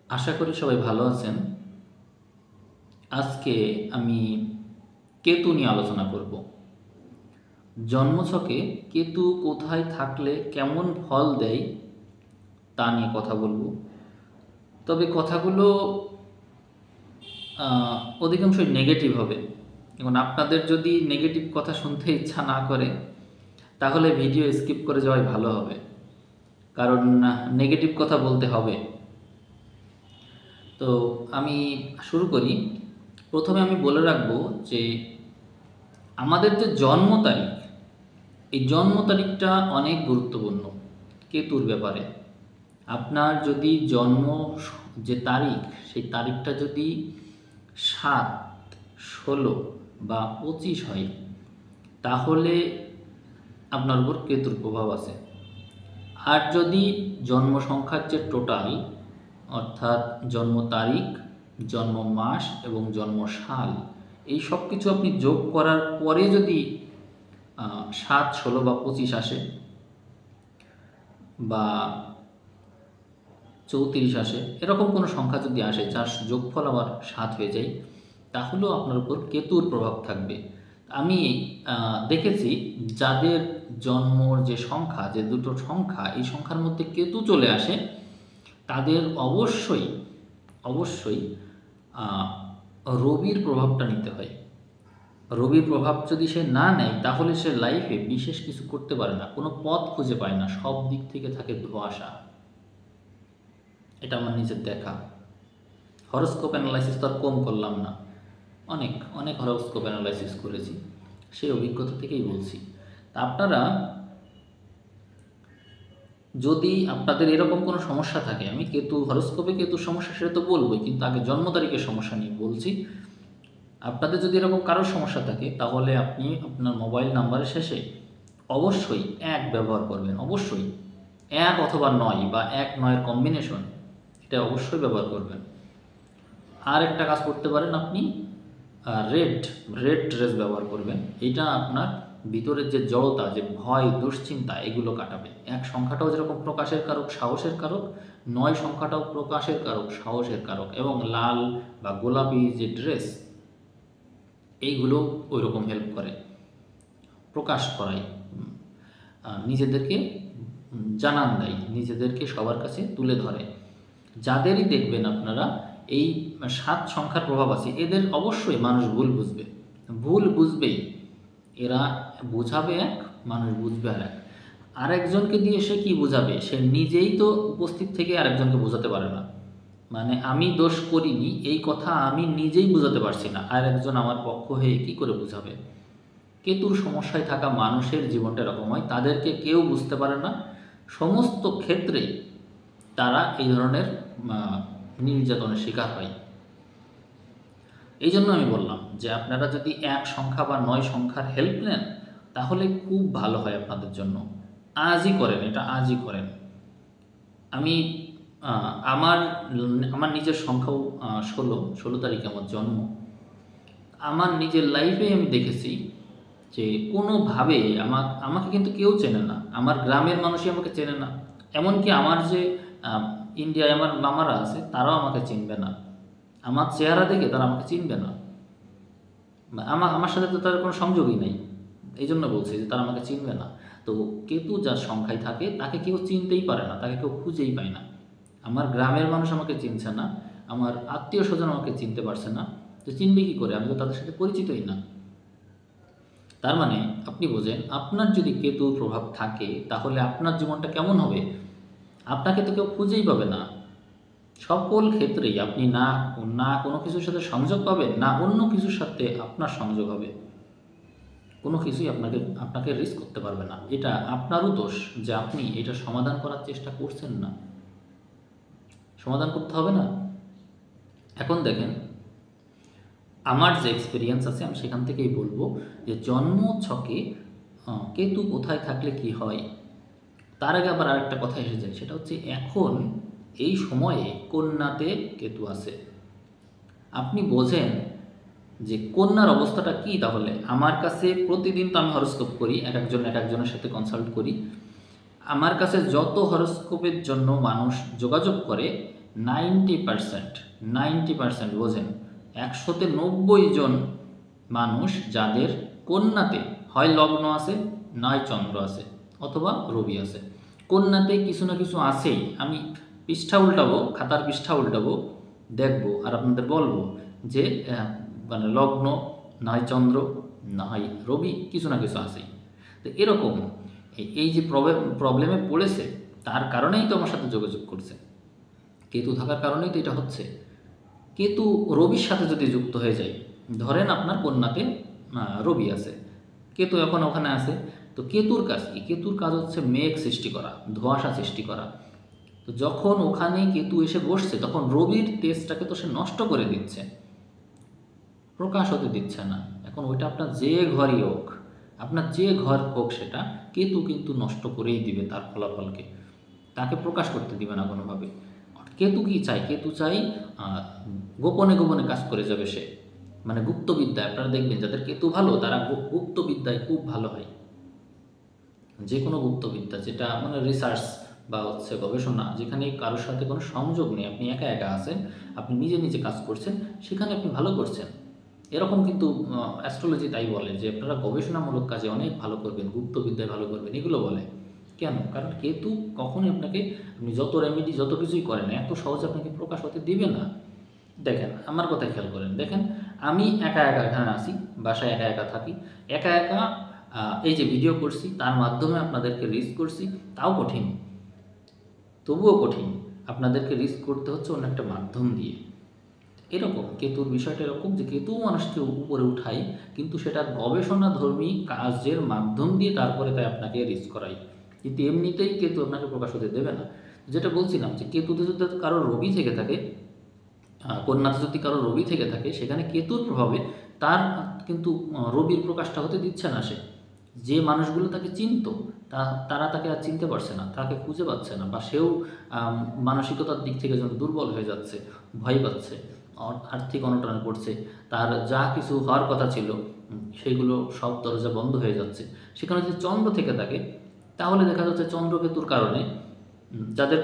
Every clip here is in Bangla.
আশা করি সবাই ভালো আছেন। আজকে আমি কেতু নিয়ে আলোচনা করব। জন্মছকে কেতু কোথায় থাকলে কেমন ফল দেয় তা নিয়ে কথা বলবো। তবে কথাগুলো অধিকাংশই নেগেটিভ হবে। এবং আপনাদের যদি নেগেটিভ কথা শুনতে ইচ্ছা না করে তাহলে ভিডিও স্কিপ করে যাওয়াই ভালো হবে, কারণ নেগেটিভ কথা বলতে হবে। তো আমি শুরু করি। প্রথমে আমি বলে রাখবো যে আমাদের যে জন্ম তারিখ, এই জন্ম তারিখটা অনেক গুরুত্বপূর্ণ কেতুর ব্যাপারে। আপনার যদি জন্ম যে তারিখ, সেই তারিখটা যদি ৭, ১৬ বা ২৫ হয়, তাহলে আপনার উপর কেতুর প্রভাব আছে। আর যদি জন্ম সংখ্যার যে টোটাল, অর্থাৎ জন্ম তারিখ, জন্ম মাস এবং জন্ম সাল, এই সব কিছু আপনি যোগ করার পরে যদি ৭, ১৬ বা ২৫ আসে বা ৩৪ আসে, এরকম কোনো সংখ্যা যদি আসে যার যোগফল আবার ৭ হয়ে যায়, তাহলেও আপনার উপর কেতুর প্রভাব থাকবে। আমি দেখেছি যাদের জন্মর যে সংখ্যা, যে দুটো সংখ্যা, এই সংখ্যার মধ্যে কেতু চলে আসে, তাদের অবশ্যই অবশ্যই রবির প্রভাবটা নিতে হয়। রবির প্রভাব যদি সে না নেয় তাহলে সে লাইফে বিশেষ কিছু করতে পারে না, কোনো পথ খুঁজে পায় না, সব দিক থেকে থাকে ধোঁয়াশা। এটা আমার নিজের দেখা। হরোস্কোপ অ্যানালাইসিস তো আর কম করলাম না, অনেক অনেক হরোস্কোপ অ্যানালাইসিস করেছি, সেই অভিজ্ঞতা থেকেই বলছি। তা আপনারা যদি আপনাদের এরকম কোনো সমস্যা থাকে, আমি কেতু হরোস্কোপে কেতুর সমস্যা সেটা তো বলবোই, কিন্তু আগে জন্ম তারিখের সমস্যা নিয়ে বলছি। আপনাদের যদি এরকম কারোর সমস্যা থাকে তাহলে আপনি আপনার মোবাইল নাম্বারের শেষে অবশ্যই ১ ব্যবহার করবেন, অবশ্যই ১ অথবা ৯ বা ১-৯ এর কম্বিনেশন, এটা অবশ্যই ব্যবহার করবেন। আর একটা কাজ করতে পারেন, আপনি রেড রেড ড্রেস ব্যবহার করবেন। এটা আপনার ভিতরের যে জড়তা, যে ভয়, দুশ্চিন্তা, এগুলো কাটাবে। ১ সংখ্যাটাও যেরকম প্রকাশের কারক, সাহসের কারক, ৯ সংখ্যাটাও প্রকাশের কারক, সাহসের কারক। এবং লাল বা গোলাপি যে ড্রেস, এইগুলো ওই রকম হেল্প করে, প্রকাশ করায়, নিজেদেরকে জানান দেয়, নিজেদেরকে সবার কাছে তুলে ধরে। যাদেরই দেখবেন আপনারা এই ৭ সংখ্যার প্রভাব আছে, এদের অবশ্যই মানুষ ভুল বুঝবে, ভুল বুঝবেই। এরা বোঝাবে এক, মানুষ বুঝবে আর এক। আরেকজনকে দিয়ে সে কী বোঝাবে? সে নিজেই তো উপস্থিত থেকে আরেকজনকে বোঝাতে পারে না। মানে আমি দোষ করিনি এই কথা আমি নিজেই বোঝাতে পারছি না, আর একজন আমার পক্ষ হয়ে কী করে বোঝাবে? কেতুর সমস্যায় থাকা মানুষের জীবনটা এরকম হয়, তাদেরকে কেউ বুঝতে পারে না। সমস্ত ক্ষেত্রেই তারা এই ধরনের নির্যাতনের শিকার হয়। এই জন্য আমি বললাম যে আপনারা যদি ১ সংখ্যা বা ৯ সংখ্যার হেল্প নেন তাহলে খুব ভালো হয় আপনাদের জন্য। আজই করেন, এটা আজই করেন। আমি আমার আমার নিজের সংখ্যাও ১৬ তারিখে আমার জন্ম। আমার নিজের লাইফে আমি দেখেছি যে কোনোভাবে আমাকে কিন্তু কেউ চেনে না, আমার গ্রামের মানুষই আমাকে চেনে না। এমনকি আমার যে ইন্ডিয়ায় আমার মামারা আছে তারাও আমাকে চিনবে না, আমার চেহারা দেখে তারা আমাকে চিনবে না। আমার সাথে তো তার কোনো সংযোগই নেই, এই জন্য বলছি যে তারা আমাকে চিনবে না। তো কেতু যার সংখ্যায় থাকে তাকে কেউ চিনতেই পারে না, তাকে কেউ খুঁজেই পায় না। আমার গ্রামের মানুষ আমাকে চিনছে না, আমার আত্মীয় স্বজন আমাকে চিনতে পারছে না, তো চিনবে কী করে? আমি তো তাদের সাথে পরিচিতই না। তার মানে আপনি বোঝেন, আপনার যদি কেতুর প্রভাব থাকে তাহলে আপনার জীবনটা কেমন হবে? আপনাকে তো কেউ খুঁজেই পাবে না। সকল ক্ষেত্রেই আপনি না না কোনো কিছুর সাথে সংযোগ পাবেন, না অন্য কিছুর সাথে আপনার সংযোগ হবে। কোনো কিছুই আপনাকে রিস্ক করতে পারবে না। এটা আপনারও দোষ যে আপনি এটা সমাধান করার চেষ্টা করছেন না। সমাধান করতে হবে না? এখন দেখেন, আমার যে এক্সপেরিয়েন্স আছে আমি সেখান থেকেই বলবো যে জন্ম ছকে কেতু কোথায় থাকলে কি হয়। তার আগে আবার আরেকটা কথা এসে যায়, সেটা হচ্ছে এখন এই সময়ে কন্যাতে কেতু আছে। আপনি বোঝেন যে কন্যার অবস্থাটা কী? তাহলে আমার কাছে প্রতিদিন তো আমি হরোস্কোপ করি, এক একজনের সাথে কনসাল্ট করি। আমার কাছে যত হরস্কোপের জন্য মানুষ যোগাযোগ করে 90% বোঝেন, 190 জন মানুষ যাদের কন্যাতে হয় লগ্ন আছে, নয় চন্দ্র আছে, অথবা রবি আছে। কন্যাতে কিছু না কিছু আছেই। আমি পৃষ্ঠা উল্টাবো, খাতার পৃষ্ঠা উল্টাবো, দেখবো আর আপনাদের বলবো যে মানে লগ্ন নয় চন্দ্র নয় রবি, কিছু না কিছু আছেই। তো এরকম এই যে প্রবলেমে পড়েছে, তার কারণেই তো আমার সাথে যোগাযোগ করছে। কেতু থাকার কারণেই তো এটা হচ্ছে। কেতু রবির সাথে যদি যুক্ত হয়ে যায়, ধরেন আপনার কন্যাতে রবি আছে, কেতু এখন ওখানে আছে, তো কেতুর কাজ কি? কেতুর কাজ হচ্ছে মেঘ সৃষ্টি করা, ধোঁয়াশা সৃষ্টি করা। তো যখন ওখানে কেতু এসে বসছে, তখন রবির তেজটাকে তো সে নষ্ট করে দিচ্ছে, প্রকাশ হতে দিচ্ছে না। এখন ওইটা আপনার যে ঘরই হোক, আপনার যে ঘর হোক, সেটা কেতু কিন্তু নষ্ট করেই দিবে তার ফলাফলকে, তাকে প্রকাশ করতে দিবে না কোনোভাবে। কেতু কি চাই? কেতু চাই গোপনে গোপনে কাজ করে যাবে সে, মানে গুপ্তবিদ্যায়। আপনারা দেখবেন যাদের কেতু ভালো, তারা গুপ্তবিদ্যায় খুব ভালো হয়। যে কোনো গুপ্তবিদ্যা, যেটা মানে রিসার্চ বা হচ্ছে গবেষণা, যেখানে কারোর সাথে কোনো সংযোগ নেই, আপনি একা একা আছেন, আপনি নিজে নিজে কাজ করছেন, সেখানে আপনি ভালো করছেন। এরকম কিন্তু অ্যাস্ট্রোলজি তাই বলে যে আপনারা গবেষণামূলক কাজে অনেক ভালো করবেন, গুপ্তবিদ্যায় ভালো করবেন, এগুলো বলে। কেন? কারণ কেতু কখনোই আপনাকে, আপনি যত রেমেডি যত কিছুই করেন, এত সহজে আপনাকে প্রকাশ হতে দিবে না। দেখেন, আমার কথাই খেয়াল করেন, দেখেন আমি একা একা এখানে আসি, বাসায় একা একা থাকি, একা একা এই যে ভিডিও করছি, তার মাধ্যমে আপনাদেরকে রিচ করছি, তাও কঠিন, তবুও কঠিন। আপনাদেরকে রিচ করতে হচ্ছে অন্য একটা মাধ্যম দিয়ে। এরকম কেতুর বিষয়টা এরকম যে কেতু মানুষকে উপরে উঠাই, কিন্তু সেটা গবেষণাধর্মী কাজের মাধ্যম দিয়ে তারপরে তাই আপনাকে রিচ করাই, কিন্তু এমনিতেই কেতু আপনাকে প্রকাশ হতে দেবে না। যেটা বলছিলাম যে কেতুতে যদি কারো রবি থেকে থাকে, কন্যাতে যদি কারো রবি থেকে থাকে, সেখানে কেতুর প্রভাবে তার কিন্তু রবির প্রকাশটা হতে দিচ্ছে না সে। যে মানুষগুলো তাকে চিনত, তারা তাকে আর চিনতে পারছে না, তাকে খুঁজে পাচ্ছে না, বা সেও মানসিকতার দিক থেকে যেন দুর্বল হয়ে যাচ্ছে, ভয় পাচ্ছে, আর্থিক অনটনে পড়ছে, তার যা কিছু হওয়ার কথা ছিল সেইগুলো সব দরজা বন্ধ হয়ে যাচ্ছে। সেখানে যদি চন্দ্র থেকে থাকে, তাহলে দেখা যাচ্ছে চন্দ্রকেতুর কারণে যাদের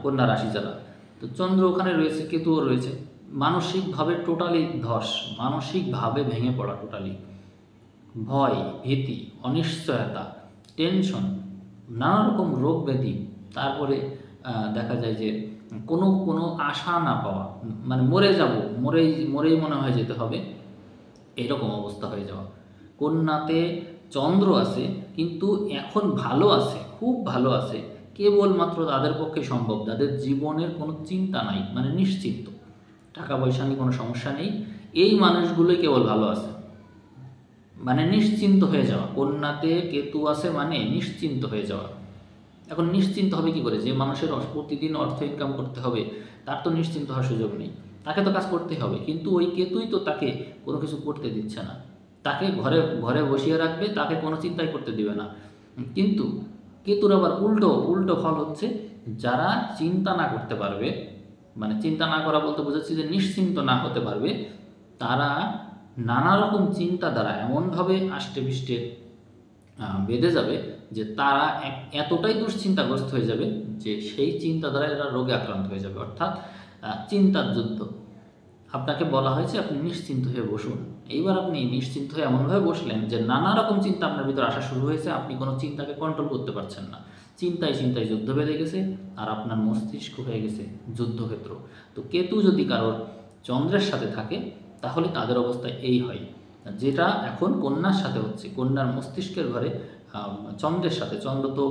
কন্যা রাশি যারা, তো চন্দ্র ওখানে রয়েছে, কেতুও রয়েছে, মানসিকভাবে টোটালি ধস, মানসিকভাবে ভেঙে পড়া টোটালি, ভয়, ভীতি, অনিশ্চয়তা, টেনশন, নানা রকম রোগ ব্যাধি, তারপরে দেখা যায় যে কোনো কোনো আশা না পাওয়া, মানে মরেই মনে হয় যেতে হবে, এরকম অবস্থা হয়ে যাওয়া। কন্যাতে চন্দ্র আছে, কিন্তু এখন ভালো আছে, খুব ভালো আছে, কেবলমাত্র তাদের পক্ষে সম্ভব যাদের জীবনের কোনো চিন্তা নাই, মানে নিশ্চিন্ত, টাকা পয়সা নিয়ে কোনো সমস্যা নেই, এই মানুষগুলোই কেবল ভালো আছে, মানে নিশ্চিন্ত হয়ে যাওয়া। কন্যাতে কেতু আছে মানে নিশ্চিন্ত হয়ে যাওয়া। এখন নিশ্চিন্ত হবে কি করে? যে মানুষের প্রতিদিন অর্থ ইনকাম করতে হবে, তার তো নিশ্চিন্ত হওয়ার সুযোগ নেই, তাকে তো কাজ করতেই হবে, কিন্তু ওই কেতুই তো তাকে কোনো কিছু করতে দিচ্ছে না, তাকে ঘরে ঘরে বসিয়ে রাখবে, তাকে কোনো চিন্তাই করতে দিবে না। কিন্তু কেতুর আবার উল্টো ফল হচ্ছে, যারা চিন্তা না করতে পারবে, মানে চিন্তা না করা বলতে বোঝাচ্ছি যে নিশ্চিন্ত না হতে পারবে, তারা নানা রকম চিন্তা দ্বারা এমনভাবে আষ্টে বেঁধে যাবে যে তারা এতটাই দুশ্চিন্তাগ্রস্ত হয়ে যাবে যে সেই চিন্তা দ্বারা এরা রোগে আক্রান্ত হয়ে যাবে। অর্থাৎ চিন্তার যুদ্ধ। আপনাকে বলা হয়েছে আপনি নিশ্চিন্ত হয়ে বসুন, এইবার আপনি নিশ্চিন্ত হয়ে এমনভাবে বসলেন যে নানা রকম চিন্তা আপনার ভিতরে আসা শুরু হয়েছে, আপনি কোনো চিন্তাকে কন্ট্রোল করতে পারছেন না, চিন্তায় যুদ্ধ বেঁধে গেছে, আর আপনার মস্তিষ্ক হয়ে গেছে যুদ্ধক্ষেত্র। তো কেতু যদি কারোর চন্দ্রের সাথে থাকে, তাহলে তাদের অবস্থা এই হয়, যেটা এখন কন্যার সাথে হচ্ছে। কন্যার মস্তিষ্কের ঘরে চন্দ্রের সাথে, চন্দ্র তো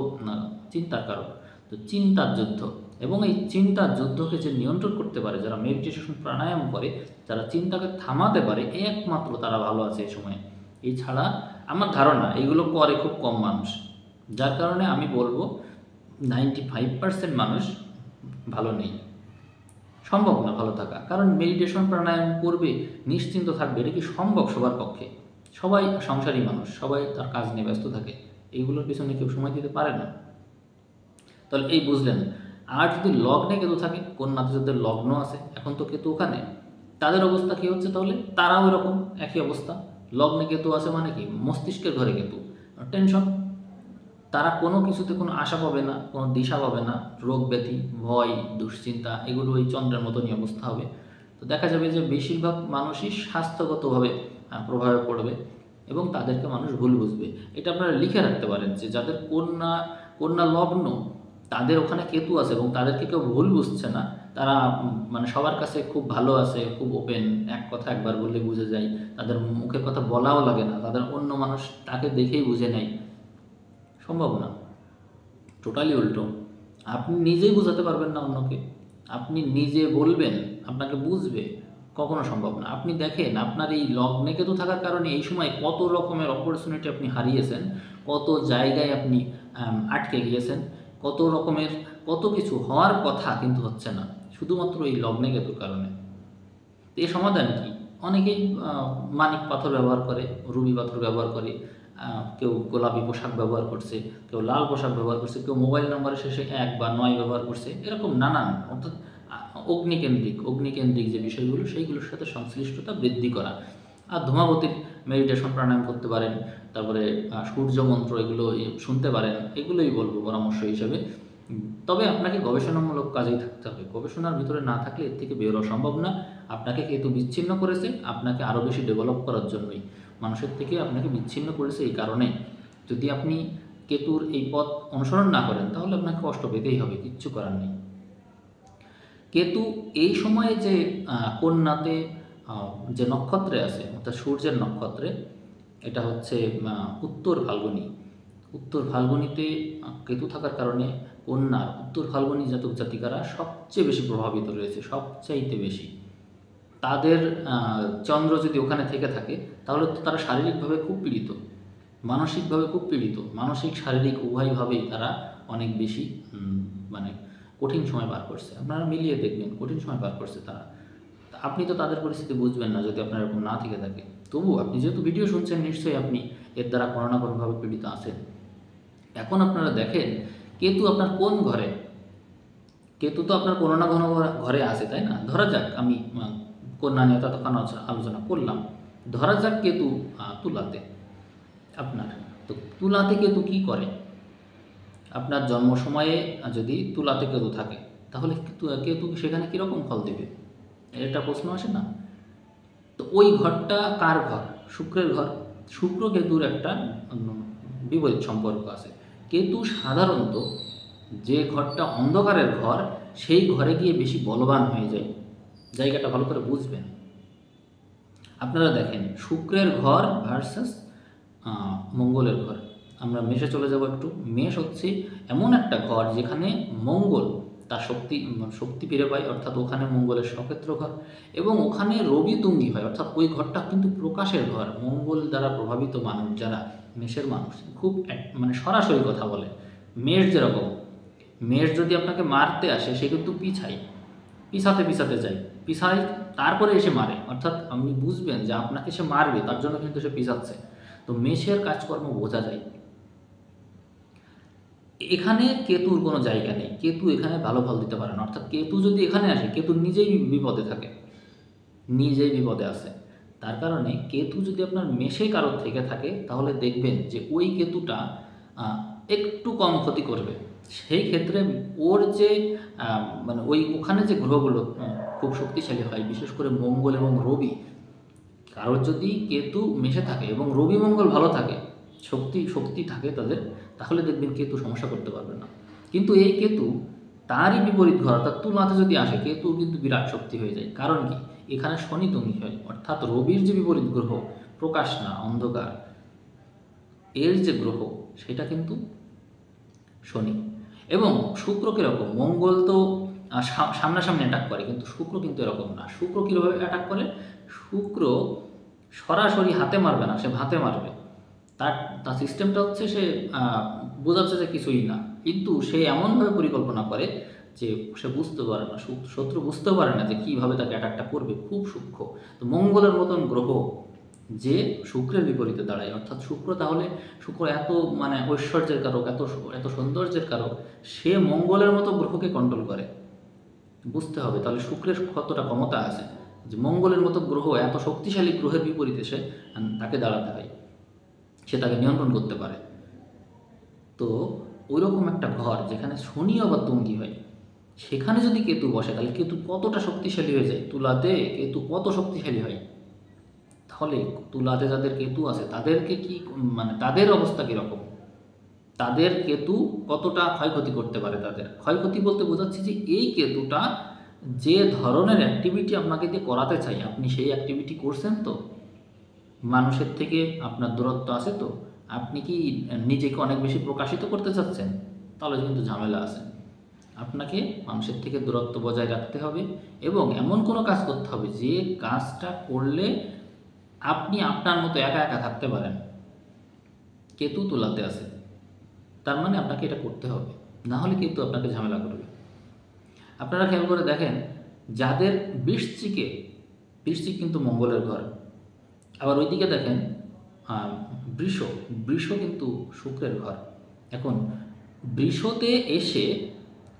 চিন্তার কারক, তো চিন্তার যুদ্ধ। এবং এই চিন্তার যুদ্ধকে যে নিয়ন্ত্রণ করতে পারে, যারা মেডিটেশন প্রাণায়াম করে, যারা চিন্তাকে থামাতে পারে, একমাত্র তারা ভালো আছে এই সময়ে। এছাড়া আমার ধারণা এইগুলো করে খুব কম মানুষ, যার কারণে আমি বলবো 95% মানুষ ভালো নেই, সম্ভব না ভালো থাকা। কারণ মেডিটেশন প্রাণায়াম করবে, নিশ্চিন্ত থাকবে, এটা কি সম্ভব সবার পক্ষে? সবাই সংসারী মানুষ, সবাই তার কাজ নিয়ে ব্যস্ত থাকে, এইগুলোর পিছনে কেউ সময় দিতে পারে না। তাহলে এই বুঝলেন। আর যদি লগ্নে কেতু থাকে, কন্যাতে যাদের লগ্ন আছে, এখন তো কেতু ওখানে, তাদের অবস্থা কী হচ্ছে? তাহলে তারাও এরকম একই অবস্থা। লগ্নে কেতু আছে মানে কি? মস্তিষ্কের ঘরে কেতু, টেনশন, তারা কোনো কিছুতে কোনো আশা পাবে না, কোনো দিশা পাবে না, রোগ ব্যাধি, ভয়, দুশ্চিন্তা এগুলো ওই চন্দ্রের মতনই অবস্থা হবে। তো দেখা যাবে যে বেশিরভাগ মানুষই স্বাস্থ্যগতভাবে প্রভাবে পড়বে এবং তাদেরকে মানুষ ভুল বুঝবে। এটা আপনারা লিখে রাখতে পারেন যে যাদের কন্যা কন্যা লগ্ন, তাদের ওখানে কেতু আছে এবং তাদেরকে কেউ ভুল বুঝছে না, তারা মানে সবার কাছে খুব ভালো আছে, খুব ওপেন, এক কথা একবার বললে বুঝে যায়, তাদের মুখের কথা বলাও লাগে না, তাদের অন্য মানুষ তাকে দেখেই বুঝে নেয়। সম্ভব না, টোটালি উল্টো। আপনি নিজেই বোঝাতে পারবেন না অন্যকে, আপনি নিজে বলবেন আপনাকে বুঝবে, কখনো সম্ভব না। আপনি দেখেন আপনার এই লগ্নে কেতু থাকার কারণে এই সময় কত রকমের অপরচুনিটি আপনি হারিয়েছেন, কত জায়গায় আপনি আটকে গিয়েছেন, কত রকমের কত কিছু হওয়ার কথা কিন্তু হচ্ছে না, শুধুমাত্র এই লগ্নে কেতুর কারণে। তো এর সমাধান কি? অনেকেই মানিক পাথর ব্যবহার করে, রুবি পাথর ব্যবহার করে, কেউ গোলাপি পোশাক ব্যবহার করছে, কেউ লাল পোশাক ব্যবহার করছে, কেউ মোবাইল নাম্বারের শেষে 1 বা 9 ব্যবহার করছে, এরকম নানান, অর্থাৎ অগ্নিকেন্দ্রিক যে বিষয়গুলো সেইগুলোর সাথে সংশ্লিষ্টতা বৃদ্ধি করা। আর ধূমাবতীর মেডিটেশন প্রাণায়াম করতে পারেন, তারপরে সূর্য মন্ত্র এগুলো শুনতে পারেন, এগুলোই বলবো পরামর্শ হিসেবে। তবে আপনাকে গবেষণামূলক কাজেই থাকতে হবে, গবেষণার ভিতরে না থাকলে এর থেকে বেরোনো সম্ভব না। আপনাকে কেতু বিচ্ছিন্ন করেছে আপনাকে আরও বেশি ডেভেলপ করার জন্যই, মানুষের থেকে আপনাকে বিচ্ছিন্ন করেছে এই কারণে। যদি আপনি কেতুর এই পথ অনুসরণ না করেন তাহলে আপনাকে কষ্ট পেতেই হবে, কিচ্ছু করার নেই। কেতু এই সময়ে যে কন্যাতে যে নক্ষত্রে আছে, অর্থাৎ সূর্যের নক্ষত্রে, এটা হচ্ছে উত্তর ফাল্গুনী। উত্তর ফাল্গুনীতে কেতু থাকার কারণে কন্যার, উত্তর ফাল্গুনী জাতক জাতিকারা সবচেয়ে বেশি প্রভাবিত রয়েছে, সবচাইতে বেশি। তাদের চন্দ্র যদি ওখানে থেকে থাকে তাহলে তো তারা শারীরিকভাবে খুব পীড়িত, মানসিকভাবে খুব পীড়িত, মানসিক শারীরিক উভয়ভাবেই তারা অনেক বেশি মানে কঠিন সময় পার করছে। আপনারা মিলিয়ে দেখবেন কঠিন সময় পার করছে তারা। আপনি তো তাদের পরিস্থিতি বুঝবেন না যদি আপনার এরকম না থেকে থাকে। তবু আপনি যেহেতু ভিডিও শুনছেন, নিশ্চয়ই আপনি এর দ্বারা কোনো না কোনোভাবে পীড়িত আছেন। এখন আপনারা দেখেন কেতু আপনার কোন ঘরে, কেতু তো আপনার কোনো না কোনো ঘরে আছে, তাই না? ধরা যাক আমি কন্যা নিয়ে ততক্ষণ আলোচনা করলাম, ধরা যাক কেতু তুলাতে আপনার। তো তুলাতে কেতু কী করে? আপনার জন্ম সময়ে যদি তুলাতে কেতু থাকে তাহলে কেতু সেখানে কীরকম ফল দেবে, এটা প্রশ্ন আসে না? তো ওই ঘরটা কার ঘর? শুক্রের ঘর। শুক্র কেতুর একটা বিপরীত সম্পর্ক আছে। কেতু সাধারণত যে ঘরটা অন্ধকারের ঘর সেই ঘরে গিয়ে বেশি বলবান হয়ে যায়। জায়গাটা ভালো করে বুঝবেন। আপনারা দেখেন শুক্রের ঘর ভার্সাস মঙ্গলের ঘর। আমরা মেষে চলে যাব একটু। মেষ হচ্ছে এমন একটা ঘর যেখানে মঙ্গল তার শক্তি ফিরে পায়, অর্থাৎ ওখানে মঙ্গলের সক্ষেত্র ঘর, এবং ওখানে রবি তুঙ্গি হয়, অর্থাৎ ওই ঘরটা কিন্তু প্রকাশের ঘর। মঙ্গল দ্বারা প্রভাবিত মানুষ যারা, মেষের মানুষ খুব মানে সরাসরি কথা বলে। মেষ যেরকম, মেষ যদি আপনাকে মারতে আসে সে কিন্তু পিছাতে যায়, তারপরে এসে মারে, অর্থাৎ আপনি বুঝবেন যে আপনাকে সে মারবে, তার জন্য কিন্তু সে পিছাচ্ছে। তো মেষের কাজকর্ম বোঝা যায়। এখানে কেতুর কোনো জায়গা নেই, কেতু এখানে ভালো ফল দিতে পারে না। অর্থাৎ কেতু যদি এখানে আসে, কেতু নিজেই বিপদে থাকে, নিজেই বিপদে আছে। তার কারণে কেতু যদি আপনার মেষে কারোর থেকে থাকে তাহলে দেখবেন যে ওই কেতুটা একটু কম ক্ষতি করবে। সেই ক্ষেত্রে ওর যে মানে ওখানে যে গ্রহগুলো খুব শক্তিশালী হয়, বিশেষ করে মঙ্গল এবং রবি, কারোর যদি কেতু মেষে থাকে এবং রবি মঙ্গল ভালো থাকে, শক্তি থাকে তাদের, তাহলে দেখবেন কেতু সমস্যা করতে পারবে না। কিন্তু এই কেতু তারই বিপরীত ঘর, অর্থাৎ তুলাতে যদি আসে, কেতু কিন্তু বিরাট শক্তি হয়ে যায়। কারণ কি? এখানে শনি তুঙ্গি হয়, অর্থাৎ রবির যে বিপরীত গ্রহ, প্রকাশ না অন্ধকার, এর যে গ্রহ সেটা কিন্তু শনি। এবং শুক্র কীরকম? মঙ্গল তো সামনাসামনি অ্যাটাক করে, কিন্তু শুক্র কিন্তু এরকম না। শুক্র কীভাবে অ্যাটাক করে? শুক্র সরাসরি হাতে মারবে না, সে ভাতে মারবে। তার সিস্টেমটা হচ্ছে সে বোঝাচ্ছে যে কিছুই না, কিন্তু সে এমনভাবে পরিকল্পনা করে যে সে বুঝতে পারে না, শত্রু বুঝতেও পারে না যে কীভাবে তাকে অ্যাটাকটা করবে, খুব সূক্ষ্ম। তো মঙ্গলের মতন গ্রহ যে শুক্রের বিপরীতে দাঁড়ায়, অর্থাৎ শুক্র এত মানে ঐশ্বর্যের কারক, এত সৌন্দর্যের কারক, সে মঙ্গলের মতো গ্রহকে কন্ট্রোল করে। বুঝতে হবে তাহলে শুক্রের কতটা ক্ষমতা আছে, যে মঙ্গলের মতো গ্রহ, এত শক্তিশালী গ্রহের বিপরীতে তাকে দাঁড়াতে হয়, সে তাকে নিয়ন্ত্রণ করতে পারে। তো তো ওইরকম একটা ঘর যেখানে শনি আবার তুঙ্গি হয়, সেখানে যদি কেতু বসে তাহলে কেতু কতটা শক্তিশালী হয়ে যায়। তুলাতে কেতু কত শক্তিশালী হয়। তাহলে তুলাতে যাদের কেতু আছে তাদেরকে কি মানে তাদের অবস্থা কীরকম, তাদের কেতু কতটা ক্ষয়ক্ষতি করতে পারে। তাদের ক্ষয়ক্ষতি বলতে বোঝাচ্ছি যে এই কেতুটা যে ধরনের অ্যাক্টিভিটি আপনাকে দিয়ে করাতে চাই, আপনি সেই অ্যাক্টিভিটি করছেন তো, মানুষের থেকে আপনার দূরত্ব আছে তো, আপনি কি নিজেকে অনেক বেশি প্রকাশিত করতে চাচ্ছেন, তাহলে কিন্তু ঝামেলা আছে। আপনাকে মানুষের থেকে দূরত্ব বজায় রাখতে হবে এবং এমন কোনো কাজ করতে হবে যে কাজটা করলে আপনি আপনার মতো একা একা থাকতে পারেন। কেতু তুলাতে আছে, তার মানে আপনাকে এটা করতে হবে, না হলে কিন্তু আপনাকে ঝামেলা করবে। আপনারা খেয়াল করে দেখেন, যাদের বৃশ্চিকে, বৃশ্চিক কিন্তু মঙ্গলের ঘর, আবার ওইদিকে দেখেন বৃষ, বৃষ কিন্তু শুক্রের ঘর। এখন বৃষতে এসে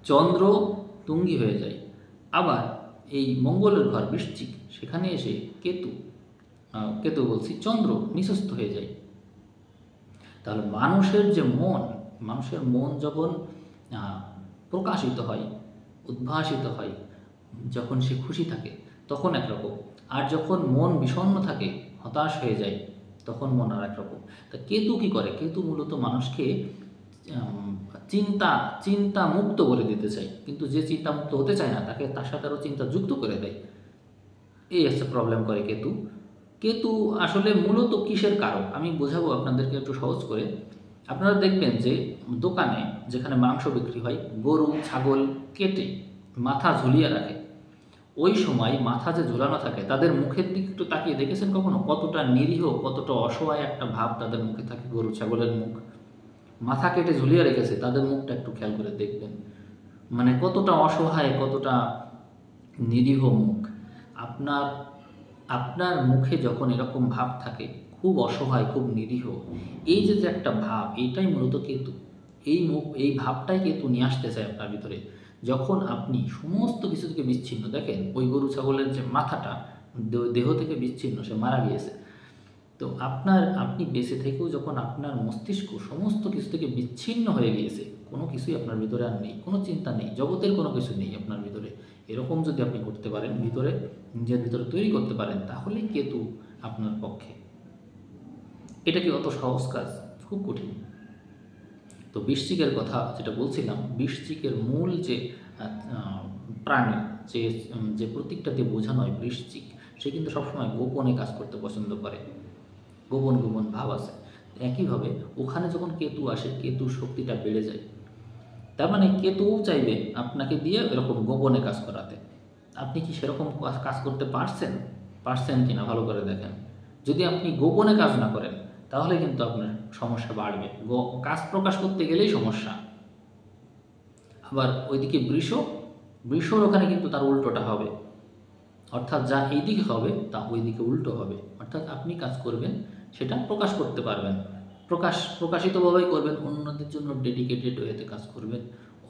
চন্দ্র তুঙ্গি হয়ে যায়, আবার এই মঙ্গলের ঘর বৃশ্চিক, সেখানে এসে কেতু, কেতু বলছি চন্দ্র নিঃস্ত হয়ে যায়। তাহলে মানুষের যে মন, মানুষের মন যখন প্রকাশিত হয়, উদ্ভাসিত হয়, যখন সে খুশি থাকে তখন একরকম, আর যখন মন বিষণ্ণ থাকে, হতাশ হয়ে যায়, তখন মন আর একরকম। তা কেতু কী করে? কেতু মূলত মানুষকে চিন্তা মুক্ত করে দিতে চায়, কিন্তু যে চিন্তা মুক্ত হতে চায় না তাকে তার সাথে আরও চিন্তা যুক্ত করে দেয়। এই হচ্ছে প্রবলেম করে কেতু। কেতু আসলে মূলত কিসের কারক আমি বোঝাবো আপনাদেরকে একটু সহজ করে। আপনারা দেখবেন যে দোকানে যেখানে মাংস বিক্রি হয়, গরু ছাগল কেটে মাথা ঝুলিয়ে রাখে, ওই সময় মাথা যে ঝুলানো থাকে তাদের মুখের দিকে একটু তাকিয়ে দেখেছেন কখনো? কতটা নিরীহ, কতটা অসহায় একটা ভাব তাদের মুখে থাকে। গরু ছাগলের মুখ মাথা কেটে ঝুলিয়ে রেখেছে, তাদের মুখটা একটু খেয়াল করে দেখবেন, মানে কতটা অসহায়, কতটা নিরীহ মুখ। আপনার আপনার মুখে যখন এরকম ভাব থাকে, খুব অসহায়, খুব নিরীহ, এই যে একটা ভাব, এইটাই মূলত কেতু। এই ভাবটাই কেতু নিয়ে আসতে চায় আপনার ভিতরে। যখন আপনি সমস্ত কিছু থেকে বিচ্ছিন্ন, দেখেন ওই গরু ছাগলের যে মাথাটা দেহ থেকে বিচ্ছিন্ন, সে মারা গিয়েছে, তো আপনি বেঁচে থেকেও যখন আপনার মস্তিষ্ক সমস্ত কিছু থেকে বিচ্ছিন্ন হয়ে গিয়েছে, কোনো কিছুই আপনার ভিতরে আর নেই, কোনো চিন্তা নেই, জগতের কোনো কিছু নেই আপনার ভিতরে, এরকম যদি আপনি করতে পারেন, ভিতরে নিজের ভিতরে তৈরি করতে পারেন, তাহলে কেতু আপনার পক্ষে। এটা কি অত সহজ কাজ? খুব কঠিন। তো বৃশ্চিকের কথা যেটা বলছিলাম, বৃশ্চিকের মূল যে প্রাণী, যে প্রতীকটা দিয়ে বোঝানো হয় বৃশ্চিক, সে কিন্তু সবসময় গোপনে কাজ করতে পছন্দ করে, গোপন গোপন ভাব আছে। একইভাবে ওখানে যখন কেতু আসে, কেতুর শক্তিটা বেড়ে যায়। তার মানে কেতুও চাইবে আপনাকে দিয়ে এরকম গোপনে কাজ করাতে। আপনি কি সেরকম কাজ করতে পারছেন কি না ভালো করে দেখেন। যদি আপনি গোপনে কাজ না করেন তাহলে কিন্তু আপনার সমস্যা বাড়বে, কাজ প্রকাশ করতে গেলেই সমস্যা। আবার ওইদিকে বৃষর ওখানে কিন্তু তার উল্টোটা হবে, অর্থাৎ যা এইদিকে হবে তা ওইদিকে উল্টো হবে। অর্থাৎ আপনি কাজ করবেন, সেটা প্রকাশ করতে পারবেন, প্রকাশিতভাবেই করবেন, অন্যদের জন্য ডেডিকেটেড ওয়েতে কাজ করবেন,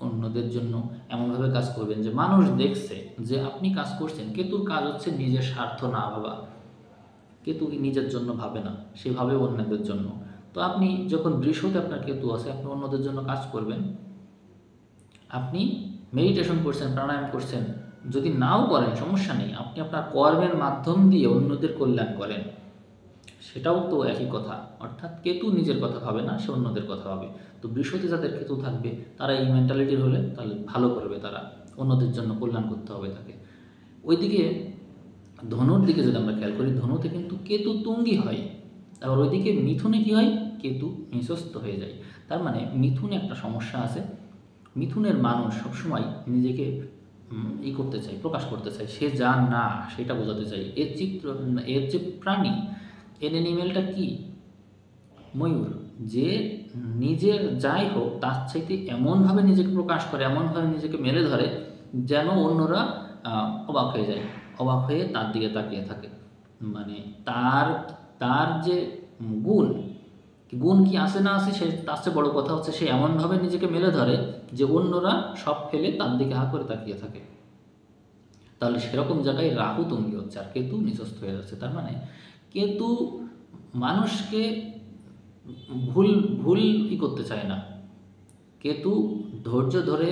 অন্যদের জন্য এমনভাবে কাজ করবেন যে মানুষ দেখছে যে আপনি কাজ করছেন। কেতুর কাজ হচ্ছে নিজের স্বার্থ না ভাবা। কেতু নিজের জন্য ভাবে না, সে ভাবে অন্যদের জন্য। তো আপনি যখন বৃষতে আপনার কেতু আছে, আপনি অন্যদের জন্য কাজ করবেন। আপনি মেডিটেশন করছেন, প্রাণায়াম করছেন, যদি নাও করেন সমস্যা নেই, আপনি আপনার কর্মের মাধ্যম দিয়ে অন্যদের কল্যাণ করেন, সেটাও তো একই কথা। অর্থাৎ কেতু নিজের কথা ভাবে না, সে অন্যদের কথা ভাবে। তো বৃষতে যাদের কেতু থাকবে তারা এই মেন্টালিটির হলে তাহলে ভালো করবে, তারা অন্যদের জন্য কল্যাণ করতে হবে তাকে। ওইদিকে ধনুর দিকে যদি আমরা খেয়াল করি, ধনুতে কিন্তু কেতু তুঙ্গি হয়, আবার ওইদিকে মিথুনে কী হয়? কেতু নিঃস্ত হয়ে যায়। তার মানে মিথুনে একটা সমস্যা আছে। মিথুনের মানুষ সবসময় নিজেকে করতে চায়, প্রকাশ করতে চায়, সে যা না সেটা বোঝাতে চায়। এর যে প্রাণী, এর অ্যানিমেলটা কি? ময়ূর। যে নিজের যাই হোক তার চাইতে এমনভাবে নিজেকে প্রকাশ করে, এমনভাবে নিজেকে মেলে ধরে যেন অন্যরা অবাক হয়ে যায়, অবাক হয়ে তার দিকে তাকিয়ে থাকে। মানে তার যে গুণ কি আছে না আছে, সে তার চেয়ে বড় কথা হচ্ছে সে এমনভাবে নিজেকে মেলে ধরে যে অন্যরা সব ফেলে তার দিকে হা করে তাকিয়ে থাকে। তাহলে সেরকম জায়গায় রাহু তুঙ্গি হচ্ছে আর কেতু নিঃস্ত হয়ে যাচ্ছে। তার মানে কেতু মানুষকে ভুল করতে চায় না, কেতু ধৈর্য ধরে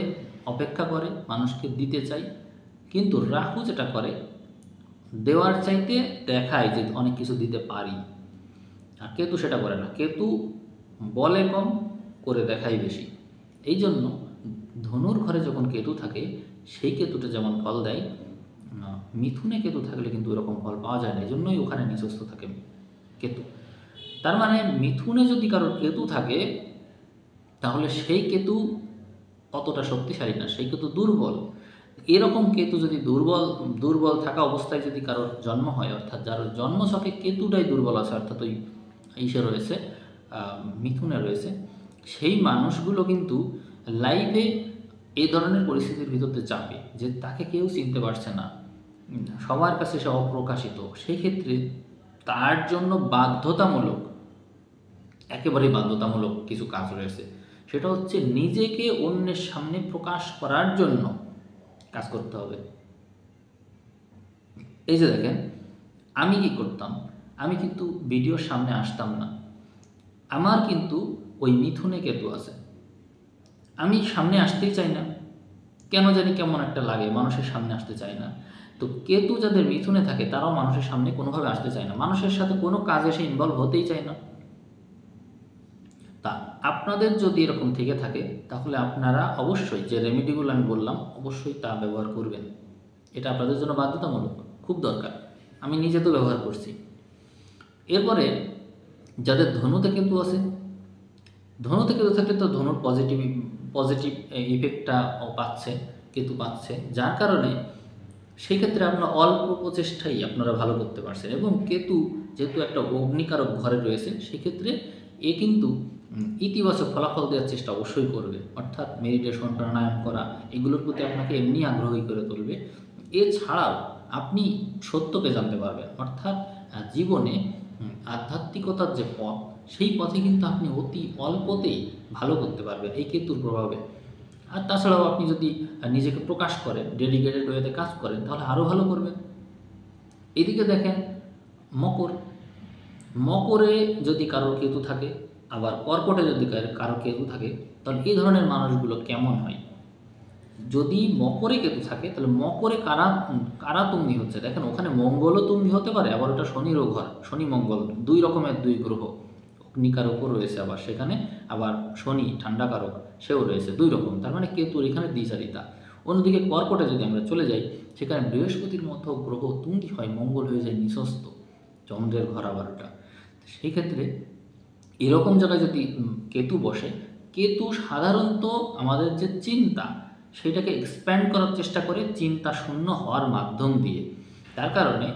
অপেক্ষা করে, মানুষকে দিতে চায়, কিন্তু রাহু যেটা করে দেওয়ার চাইতে দেখায় যে অনেক কিছু দিতে পারি, আর কেতু সেটা করে না। কেতু বলে কম, করে দেখাই বেশি। এই জন্য ধনুর ঘরে যখন কেতু থাকে সেই কেতুটা যেমন ফল দেয়, মিথুনে কেতু থাকলে কিন্তু এরকম ফল পাওয়া যায় না। এই জন্যই ওখানে নিচস্থ থাকে কেতু। তার মানে মিথুনে যদি কারোর কেতু থাকে তাহলে সেই কেতু অতটা শক্তিশালী না, সেই কেতু দুর্বল। এরকম কেতু যদি দুর্বল থাকা অবস্থায় যদি কারোর জন্ম হয়, অর্থাৎ যার জন্মছকে কেতুটাই দুর্বল আছে, অর্থাৎ ওই ইসে রয়েছে, মিথুনে রয়েছে, সেই মানুষগুলো কিন্তু লাইফে এই ধরনের পরিস্থিতির ভিতরতে যাবে যে তাকে কেউ চিনতে পারছে না, সবার কাছে সে অপ্রকাশিত। সেই ক্ষেত্রে তার জন্য একেবারেই বাধ্যতামূলক কিছু কাজ রয়েছে। সেটা হচ্ছে নিজেকে অন্যের সামনে প্রকাশ করার জন্য কাজ করতে হবে। এই যে দেখেন, আমি কি করতাম, আমি কিন্তু ভিডিওর সামনে আসতাম না। আমার কিন্তু ওই মিথুনে কেতু আছে, আমি সামনে আসতেই চাই না, কেন জানি কেমন একটা লাগে, মানুষের সামনে আসতে চাই না। তো কেতু যাদের মিথুনে থাকে তারাও মানুষের সামনে কোনোভাবে আসতে চায় না, মানুষের সাথে কোনো কাজে সে ইনভলভ হতেই চায় না। তা আপনাদের যদি এরকম থেকে থাকে তাহলে আপনারা অবশ্যই যে রেমেডিগুলো আমি বললাম অবশ্যই তা ব্যবহার করবেন। এটা আপনাদের জন্য বাধ্যতামূলক, খুব দরকার। আমি নিজে তো ব্যবহার করছি। এরপরে যাদের ধনুতে কেতু আছে, ধনুতে কেতু থাকলে তো ধনুর পজিটিভ ইফেক্টটা কেতু পাচ্ছে, যার কারণে সেই ক্ষেত্রে আপনার অল্প প্রচেষ্টাই আপনারা ভালো করতে পারছেন। এবং কেতু যেহেতু একটা অগ্নিকারক ঘরে রয়েছে, সেক্ষেত্রে এ কিন্তু ইতিবাচক ফলাফল দেওয়ার চেষ্টা অবশ্যই করবে, অর্থাৎ মেডিটেশন, প্রাণায়াম করা, এগুলোর প্রতি আপনাকে এমনি আগ্রহী করে তুলবে। এছাড়াও আপনি সত্যকে জানতে পারবেন, অর্থাৎ জীবনে আধ্যাত্মিকতার যে পথ, সেই পথে কিন্তু আপনি অতি অল্পতেই ভালো করতে পারবেন এই কেতুর প্রভাবে। আর তাছাড়াও আপনি যদি নিজেকে প্রকাশ করেন, ডেডিকেটেড ওয়েতে কাজ করেন, তাহলে আরও ভালো করবেন। এদিকে দেখেন মকরে যদি কারোর কেতু থাকে, আবার কর্কটে যদি কারো কেতু থাকে, তাহলে এই ধরনের মানুষগুলো কেমন হয়? যদি মকরে কেতু থাকে তাহলে মকরে কারা কারা তুঙ্গি হচ্ছে, দেখেন ওখানে মঙ্গলও তুঙ্গি হতে পারে, আবার ওটা শনিরও ঘর, শনি মঙ্গল দুই রকমের দুই গ্রহ, অগ্নিকারকও রয়েছে আবার সেখানে, আবার শনি ঠান্ডাকারক সেও রয়েছে, দুই রকম। তার মানে কেতুর এখানে দ্বিচারিতা। অন্যদিকে কর্কটে যদি আমরা চলে যাই, সেখানে বৃহস্পতির মতো গ্রহ তুঙ্গি হয়, মঙ্গল হয়ে যায় নিঃস্বস্ত, চন্দ্রের ঘর আবার ওটা। সেই ক্ষেত্রে এরকম জায়গায় যদি কেতু বসে, কেতু সাধারণত আমাদের যে চিন্তা সেটাকে এক্সপ্যান্ড করার চেষ্টা করে চিন্তা শূন্য হওয়ার মাধ্যম দিয়ে। তার কারণে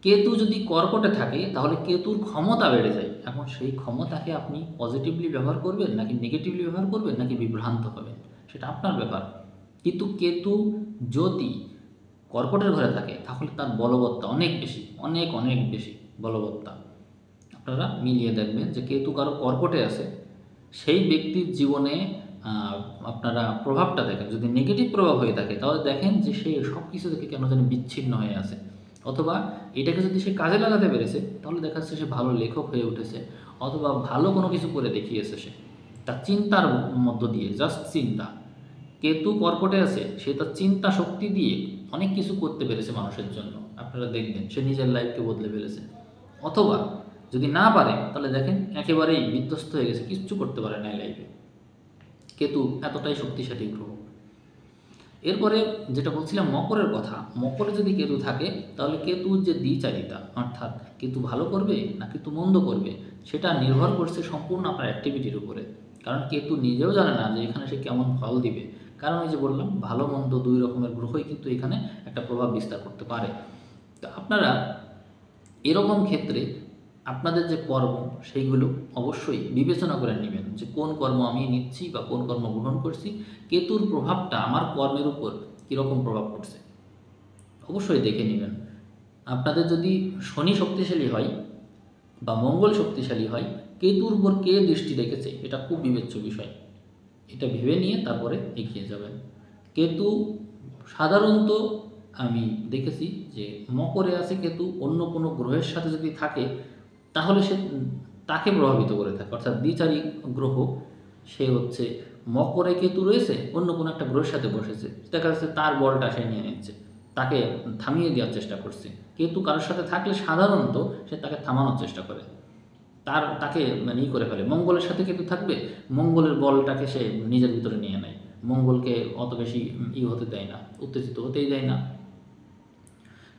কেতু যদি কর্কটে থাকে তাহলে কেতুর ক্ষমতা বেড়ে যায়। এখন সেই ক্ষমতাকে আপনি পজিটিভলি ব্যবহার করবেন নাকি নেগেটিভলি ব্যবহার করবেন নাকি বিভ্রান্ত হবেন, সেটা আপনার ব্যাপার। কিন্তু কেতু যদি কর্কটের ঘরে থাকে তাহলে তার বলবত্তা অনেক বেশি, অনেক অনেক বেশি বলবত্তা। আপনারা মিলিয়ে দেখবেন যে কেতু কারো কর্কটে আছে, সেই ব্যক্তির জীবনে আপনারা প্রভাবটা দেখেন। যদি নেগেটিভ প্রভাব হয়ে থাকে তাহলে দেখেন যে সে সব কিছু থেকে কেন যেন বিচ্ছিন্ন হয়ে আছে, অথবা এটাকে যদি সে কাজে লাগাতে পেরেছে তাহলে দেখা যাচ্ছে সে ভালো লেখক হয়ে উঠেছে, অথবা ভালো কোনো কিছু করে দেখিয়েছে সে তার চিন্তার মধ্য দিয়ে, জাস্ট চিন্তা। কেতু কর্কটে আছে, সে তার চিন্তা শক্তি দিয়ে অনেক কিছু করতে পেরেছে মানুষের জন্য, আপনারা দেখবেন সে নিজের লাইফকে বদলে ফেলেছে। অথবা যদি না পারে তাহলে দেখেন একেবারেই বিধ্বস্ত হয়ে গেছে, কিচ্ছু করতে পারে না লাইফে। কেতু এতটাই শক্তিশালী গ্রহ। এরপরে যেটা বলছিলাম মকরের কথা, মকরে যদি কেতু থাকে তাহলে কেতুর যে দ্বিচারিতা, অর্থাৎ কেতু ভালো করবে না কেতু মন্দ করবে, সেটা নির্ভর করছে সম্পূর্ণ আপনার অ্যাক্টিভিটির উপরে। কারণ কেতু নিজেও জানে না যে এখানে সে কেমন ফল দিবে, কারণ ওই যে বললাম ভালো মন্দ দুই রকমের গ্রহই কিন্তু এখানে একটা প্রভাব বিস্তার করতে পারে। তো আপনারা এরকম ক্ষেত্রে আপনাদের যে কর্ম সেইগুলো অবশ্যই বিবেচনা করে নেবেন যে কোন কর্ম আমি নিচ্ছি বা কোন কর্ম গ্রহণ করছি, কেতুর প্রভাবটা আমার কর্মের উপর কীরকম প্রভাব পড়ছে অবশ্যই দেখে নেবেন। আপনাদের যদি শনি শক্তিশালী হয় বা মঙ্গল শক্তিশালী হয়, কেতুর উপর কে দৃষ্টি রেখেছে এটা খুব বিবেচ্য বিষয়, এটা ভেবে নিয়ে তারপরে এগিয়ে যাবেন। কেতু সাধারণত আমি দেখেছি যে মকরে আছে কেতু, অন্য কোনো গ্রহের সাথে যদি থাকে তাহলে সে তাকে প্রভাবিত করে থাকে, অর্থাৎ দ্বিচারী গ্রহ, সে হচ্ছে মকরে কেতু রয়েছে, অন্য কোনো একটা গ্রহের সাথে বসেছে, দেখা যাচ্ছে তার বলটা সে নিয়ে নিচ্ছে, তাকে থামিয়ে দেওয়ার চেষ্টা করছে। কেতু কারোর সাথে থাকলে সাধারণত সে তাকে থামানোর চেষ্টা করে, তাকে মানে ই করে ফেলে। মঙ্গলের সাথে কেতু থাকবে, মঙ্গলের বলটাকে সে নিজের ভিতরে নিয়ে নেয়, মঙ্গলকে অত বেশি হতে দেয় না, উত্তেজিত হতেই দেয় না।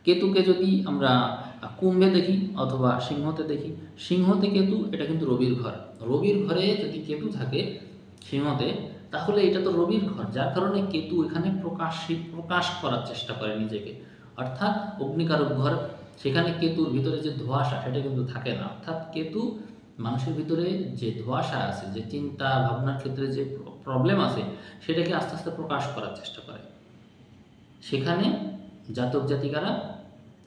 কেতুকে যদি আমরা কুম্ভে দেখি অথবা সিংহতে দেখি, সিংহতে কেতু, এটা কিন্তু রবির ঘর। রবির ঘরে যদি কেতু থাকে সিংহতে, তাহলে এটা তো রবির ঘর, যার কারণে কেতু এখানে প্রকাশ করার চেষ্টা করে নিজেকে, অর্থাৎ অগ্নিকারক ঘর। সেখানে কেতুর ভিতরে যে ধোঁয়াশা সেটা কিন্তু থাকে না, অর্থাৎ কেতু মানুষের ভিতরে যে ধোঁয়াশা আছে, যে চিন্তা ভাবনার ক্ষেত্রে যে প্রবলেম আছে, সেটাকে আস্তে আস্তে প্রকাশ করার চেষ্টা করে। সেখানে জাতক জাতিকারা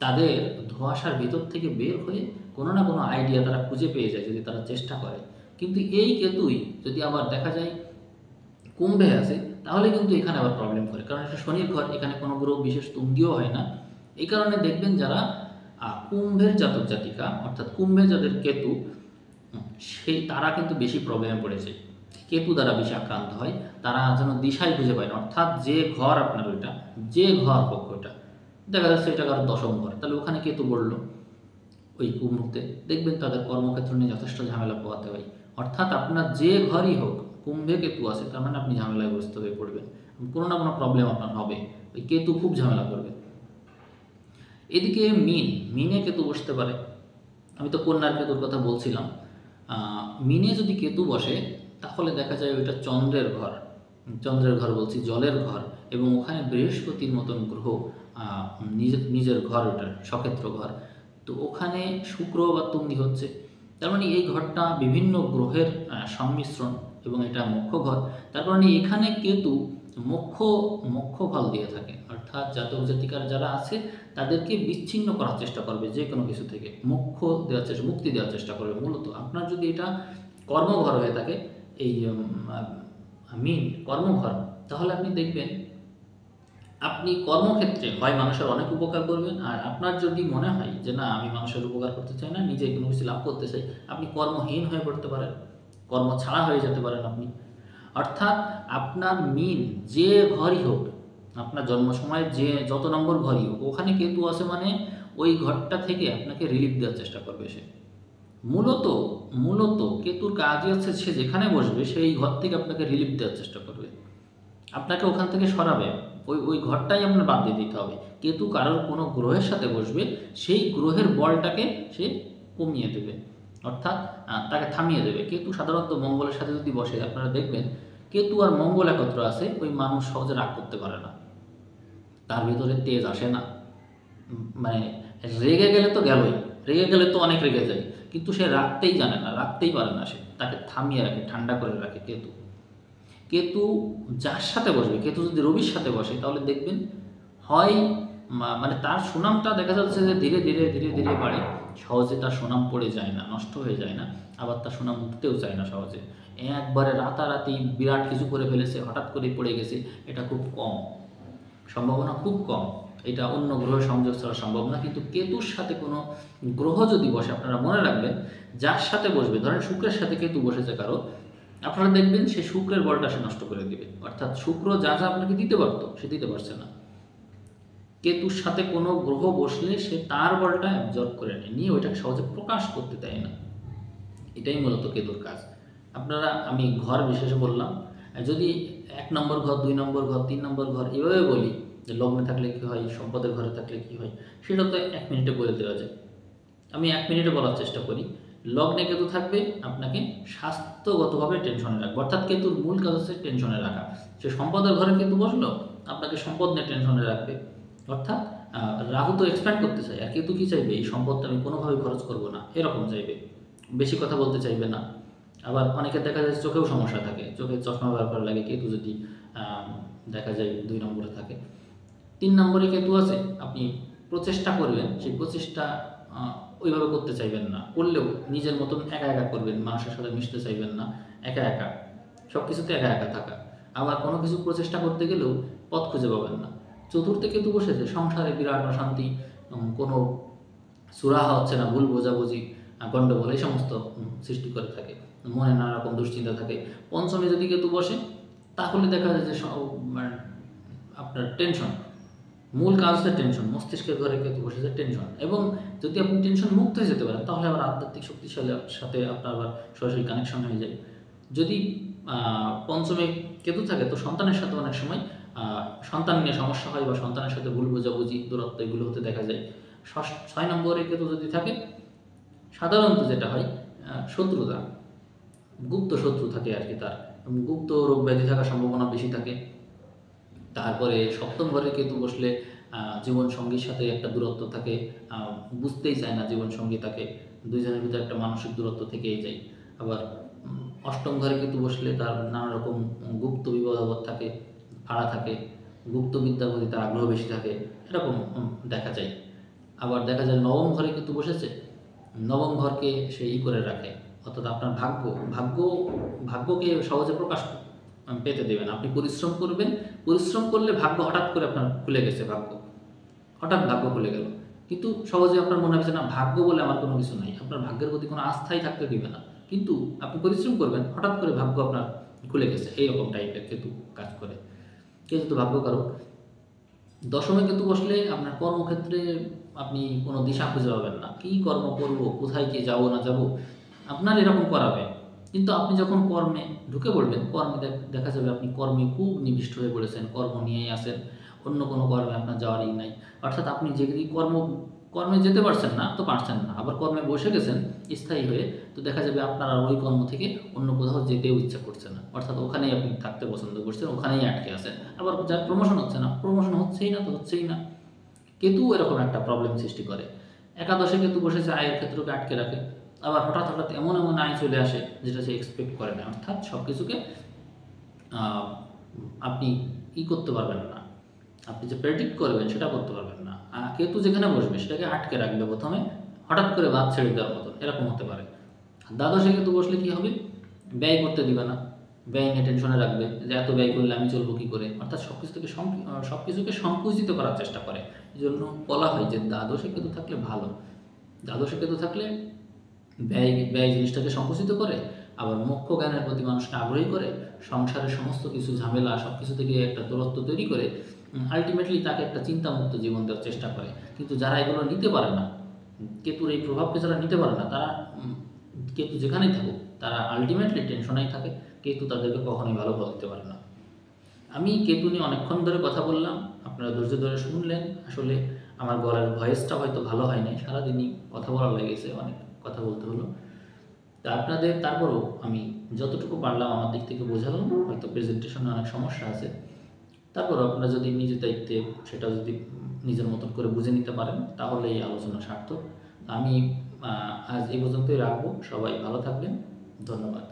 তাদের ধোঁয়াশার ভিতর থেকে বের হয়ে কোনো না কোনো আইডিয়া তারা খুঁজে পেয়ে যায় যদি তারা চেষ্টা করে। কিন্তু এই কেতুই যদি আবার দেখা যায় কুম্ভে আছে, তাহলে কিন্তু এখানে আবার প্রবলেম করে, কারণ এটা শনির ঘর, এখানে কোনো গ্রহ বিশেষ তুঙ্গিও হয় না। এই কারণে দেখবেন যারা কুম্ভের জাতক জাতিকা, অর্থাৎ কুম্ভে যাদের কেতু, তারা কিন্তু বেশি প্রবলেমে পড়েছে, কেতু দ্বারা বেশি আক্রান্ত হয়। তারা যেন দিশাই খুঁজে পায় না, অর্থাৎ যে ঘর আপনার ওইটা, যে ঘর হোক ওইটা, দেখা যাচ্ছে এটা কারো দশম ঘর, তাহলে ওখানে কেতু বললো ওই কুম্ভতে, দেখবেন তাদের কর্মক্ষেত্র নিয়ে যথেষ্ট ঝামেলা পোহাতে হয়। অর্থাৎ আপনার যে ঘরই হোক, কুম্ভে কেতু আছে, তার মানে আপনি ঝামেলায় গ্রস্ত হয়ে পড়বেন, কোনো না কোনো প্রবলেম আপনার হবে, ওই কেতু খুব ঝামেলা করবে। এদিকে মিনে কেতু বসতে পারে। আমি তো কন্যার কেতুর কথা বলছিলাম। মিনে যদি কেতু বসে, তাহলে দেখা যায় ওইটা চন্দ্রের ঘর বলছি, জলের ঘর, এবং ওখানে বৃহস্পতির মতন গ্রহ নিজের ঘর, ওটার সক্ষেত্র ঘর, তো ওখানে শুক্র বা তুঙ্গি হচ্ছে, তার মানে এই ঘরটা বিভিন্ন গ্রহের সংমিশ্রণ, এবং এটা মুখ্য ঘর। তার কারণে এখানে কেতু মুখ্য ফল দিয়ে থাকে, অর্থাৎ জাতক জাতিকার যারা আছে তাদেরকে বিচ্ছিন্ন করার চেষ্টা করবে যে কোনো কিছু থেকে, মুক্তি দেওয়ার চেষ্টা করবে। মূলত আপনার যদি এটা কর্মঘর হয়ে থাকে, এই মিন কর্মঘর, তাহলে আপনি দেখবেন আপনি কর্মক্ষেত্রে হয় মানুষের অনেক উপকার করবেন, আর আপনার যদি মনে হয় যে না আমি মানুষের উপকার করতে চাই না, নিজে কোনো কিছু লাভ করতে চাই, আপনি কর্মহীন হয়ে পড়তে পারেন, কর্ম ছাড়া হয়ে যেতে পারেন আপনি। অর্থাৎ আপনার মিন যে ঘরই হোক, আপনার জন্ম সময় যে যত নম্বর ঘরই হোক, ওখানে কেতু আছে মানে ওই ঘরটা থেকে আপনাকে রিলিফ দেওয়ার চেষ্টা করবে সে। মূলত কেতুর কাজই হচ্ছে সে যেখানে বসবে সেই ঘর থেকে আপনাকে রিলিফ দেওয়ার চেষ্টা করবে, আপনাকে ওখান থেকে সরাবে, ওই ঘরটাই আপনার বাদ দিয়ে দিতে হবে। কেতু কারোর কোনো গ্রহের সাথে বসবে, সেই গ্রহের বলটাকে সে কমিয়ে দেবে, অর্থাৎ তাকে থামিয়ে দেবে। কেতু সাধারণত মঙ্গলের সাথে যদি বসে, আপনারা দেখবেন কেতু আর মঙ্গল একত্র আছে, ওই মানুষ সহজে রাগ করতে পারে না, তার ভিতরে তেজ আসে না, মানে রেগে গেলে তো গেলই, রেগে গেলে তো অনেক রেগে যায়, কিন্তু সে রাখতেই জানে না, রাখতেই পারে না, সে তাকে থামিয়ে রাখে, ঠান্ডা করে রাখে কেতু যার সাথে বসবে। কেতু যদি রবির সাথে বসে, তাহলে দেখবেন হয় মানে তার সুনামটা দেখা যাচ্ছে যে ধীরে ধীরে ধীরে ধীরে বাড়ে, সহজে তার সুনাম পড়ে যায় না, নষ্ট হয়ে যায় না, আবার তার সুনাম উঠতেও চায় না সহজে। একবারে রাতারাতি বিরাট কিছু করে ফেলেছে, হঠাৎ করে পড়ে গেছে, এটা খুব কম, সম্ভাবনা খুব কম, এটা অন্য গ্রহ সংযোগ ছাড়া সম্ভব না। কিন্তু কেতুর সাথে কোনো গ্রহ যদি বসে, আপনারা মনে রাখবেন যার সাথে বসবে, ধরেন শুক্রের সাথে কেতু বসেছে কারো, আপনারা দেখবেন সে শুক্রের বলটা সে নষ্ট করে দেবে, অর্থাৎ শুক্র যা যা আপনাকে দিতে পারতো সে দিতে পারছে না। কেতুর সাথে কোনো গ্রহ বসলে সে তার বলটা অ্যাবজর্ব করে নিয়ে ওইটাকে সহজে প্রকাশ করতে দেয় না, এটাই মূলত কেতুর কাজ। আপনারা, আমি ঘর বিশেষে বললাম, যদি 1 নম্বর ঘর, 2 নম্বর ঘর, 3 নম্বর ঘর এভাবে বলি যে লগ্নে থাকলে কী হয়, সম্পদের ঘরে থাকলে কী হয়, সেটা তো 1 মিনিটে বলে দেওয়া যায়। আমি 1 মিনিটে বলার চেষ্টা করি। লগ্নে কেতু থাকবে, আপনাকে স্বাস্থ্যগতভাবে টেনশনে রাখবে, অর্থাৎ কেতুর মূল কাজ হচ্ছে টেনশনে রাখা। সে সম্পদের ঘরে কেতু বসলো, আপনাকে সম্পদ নিয়ে টেনশনে রাখবে, অর্থাৎ রাহু তো এক্সপ্যান্ড করতে চায়, আর কেতু কী চাইবে, এই সম্পদটা আমি কোনোভাবে খরচ করবো না, এরকম চাইবে, বেশি কথা বলতে চাইবে না। আবার অনেকের দেখা যায় চোখেও সমস্যা থাকে, চোখে চশমা ব্যবহার করা লাগে, কেতু যদি দেখা যায় 2 নম্বরে থাকে। 3 নম্বরে কেতু আছে, আপনি প্রচেষ্টা করবেন, সেই প্রচেষ্টা ওইভাবে করতে চাইবেন না, করলেও নিজের মতন একা একা করবেন, মানুষের সাথে মিশতে চাইবেন না, একা একা সব কিছুতে একা একা থাকা। আবার কোনো কিছু প্রচেষ্টা করতে গেলেও পথ খুঁজে পাবেন না। চতুর্থে কেতু বসেছে, সংসারে বিরাট অশান্তি, কোনো সুরাহা হচ্ছে না, ভুল বোঝাবুঝি, গণ্ডগোল এই সমস্ত সৃষ্টি করে থাকে, মনে নানা রকম দুশ্চিন্তা থাকে। পঞ্চমে যদি কেতু বসে, তাহলে দেখা যায় যে মানে আপনার টেনশন, মূল কাজ হচ্ছে টেনশন, মস্তিষ্কের ঘরে কেতু বসেছে টেনশন। এবং যদি আপনি টেনশন মুক্ত হয়ে যেতে পারেন তাহলে আবার আধ্যাত্মিক শক্তিশালীর সাথে আপনার আবার সরাসরি কানেকশন হয়ে যায়। যদি পঞ্চমে কেতু থাকে তো সন্তানের সাথে অনেক সময় সন্তান নিয়ে সমস্যা হয় বা সন্তানের সাথে ভুল বোঝাবুঝি, দূরত্ব এগুলো হতে দেখা যায়। 6 নম্বরে কেতু যদি থাকে সাধারণত যেটা হয় শত্রুতা, গুপ্ত শত্রু থাকে আর কি তার, গুপ্ত রোগ ব্যাধি থাকার সম্ভাবনা বেশি থাকে। তারপরে সপ্তম ঘরে কেতু বসলে জীবন সঙ্গীর সাথে একটা দূরত্ব থাকে, বুঝতেই চায় না জীবন সঙ্গী তাকে, দুইজনের ভিতরে একটা মানসিক দূরত্ব থেকেই যায়। আবার অষ্টম ঘরে কেতু বসলে তার নানা রকম গুপ্ত বিবাদবোধ থাকে, ফাড়া থাকে, গুপ্ত বিদ্যার প্রতি তার আগ্রহ বেশি থাকে, এরকম দেখা যায়। আবার দেখা যায় নবম ঘরে কেতু বসেছে, নবম ঘরকে সে করে রাখে, অর্থাৎ আপনার ভাগ্যকে সহজে প্রকাশ পেতে দেবেন। আপনি পরিশ্রম করবেন, পরিশ্রম করলে ভাগ্য হঠাৎ করে আপনার খুলে গেছে, হঠাৎ ভাগ্য খুলে গেল। কিন্তু সহজে আপনার মনে হবে যে না, ভাগ্য বলে আমার কোনো কিছু নাই, আপনার ভাগ্যের প্রতি কোনো আস্থাই থাকতে দিবে না। কিন্তু আপনি পরিশ্রম করবেন, হঠাৎ করে ভাগ্য আপনার খুলে গেছে, এইরকম টাইপের কেতু কাজ করে। কেতু তো ভাগ্য কারক। দশমে কেতু বসলে আপনার কর্মক্ষেত্রে আপনি কোনো দিশা খুঁজে পাবেন না, কী কর্ম করব, কোথায় কি যাবো না যাবো, আপনার এরকম করাবে। কিন্তু আপনি যখন কর্মে ঢুকে পড়বেন, কর্মে দেখা যাবে আপনি কর্মে খুব নিবিষ্ট হয়ে পড়েছেন, কর্ম নিয়েই আসেন, অন্য কোনো কর্মে আপনার যাওয়ারই নাই। অর্থাৎ আপনি যেদিকে কর্মে যেতে পারছেন না তো পারছেন না, আবার কর্মে বসে গেছেন স্থায়ী হয়ে, তো দেখা যাবে আপনার আর ওই কর্ম থেকে অন্য কোথাও যেতেও ইচ্ছা করছে না, অর্থাৎ ওখানেই আপনি থাকতে পছন্দ করছেন, ওখানেই আটকে আছেন। আবার যার প্রমোশন হচ্ছে না, প্রমোশন হচ্ছেই না তো হচ্ছেই না। কেতু এরকম একটা প্রবলেম সৃষ্টি করে। একাদশে কেতু বসেছে আয়ের ক্ষেত্রকে আটকে রাখে। আবার হঠাৎ হঠাৎ এমন এমন আয় চলে আসে যেটা সে এক্সপেক্ট করে না, অর্থাৎ সব কিছুকে আপনি করতে পারবেন না, আপনি যে প্রেডিক্ট করবেন সেটা করতে পারবেন না। কেতু যেখানে বসবে সেটাকে আটকে রাখবে প্রথমে, হঠাৎ করে বাদ ছেড়ে দেওয়ার মতন এরকম হতে পারে। দ্বাদশে কেতু বসলে কি হবে, ব্যয় করতে দিবে না, ব্যয় নিয়ে টেনশনে রাখবে যে এত ব্যয় করলে আমি চলবো কী করে, অর্থাৎ সব কিছুকে সংকুচিত করার চেষ্টা করে। এই জন্য বলা হয় যে দ্বাদশে কেতু থাকলে ভালো, দ্বাদশে কেতু থাকলে ব্যয় জিনিসটাকে সংকুচিত করে, আবার মোক্ষ জ্ঞানের প্রতি মানুষকে আগ্রহী করে, সংসারের সমস্ত কিছু ঝামেলা সব কিছু থেকে একটা দূরত্ব তৈরি করে, আলটিমেটলি তাকে একটা চিন্তামুক্ত জীবন দেওয়ার চেষ্টা করে। কিন্তু যারা এগুলো নিতে পারে না, কেতুর এই প্রভাবকে যারা নিতে পারে না, তারা কেতু যেখানেই থাকুক তারা আলটিমেটলি টেনশনেই থাকে, কেতু তাদেরকে কখনোই ভালো ফল দিতে পারে না। আমি কেতু নিয়ে অনেকক্ষণ ধরে কথা বললাম, আপনারা ধৈর্য ধরে শুনলেন। আসলে আমার গলার ভয়েসটা হয়তো ভালো হয় নাই, সারাদিনই কথা বলা লেগেছে, অনেক কথা বলতে হলো। তা আপনাদের তারপরেও আমি যতটুকু পারলাম আমার দিক থেকে বোঝালাম, হয়তো প্রেজেন্টেশনে অনেক সমস্যা আছে, তারপরও আপনারা যদি নিজের দায়িত্বে সেটা যদি নিজের মতন করে বুঝে নিতে পারেন তাহলে এই আলোচনা সার্থক। আমি আজ এই পর্যন্তই রাখবো। সবাই ভালো থাকবেন, ধন্যবাদ।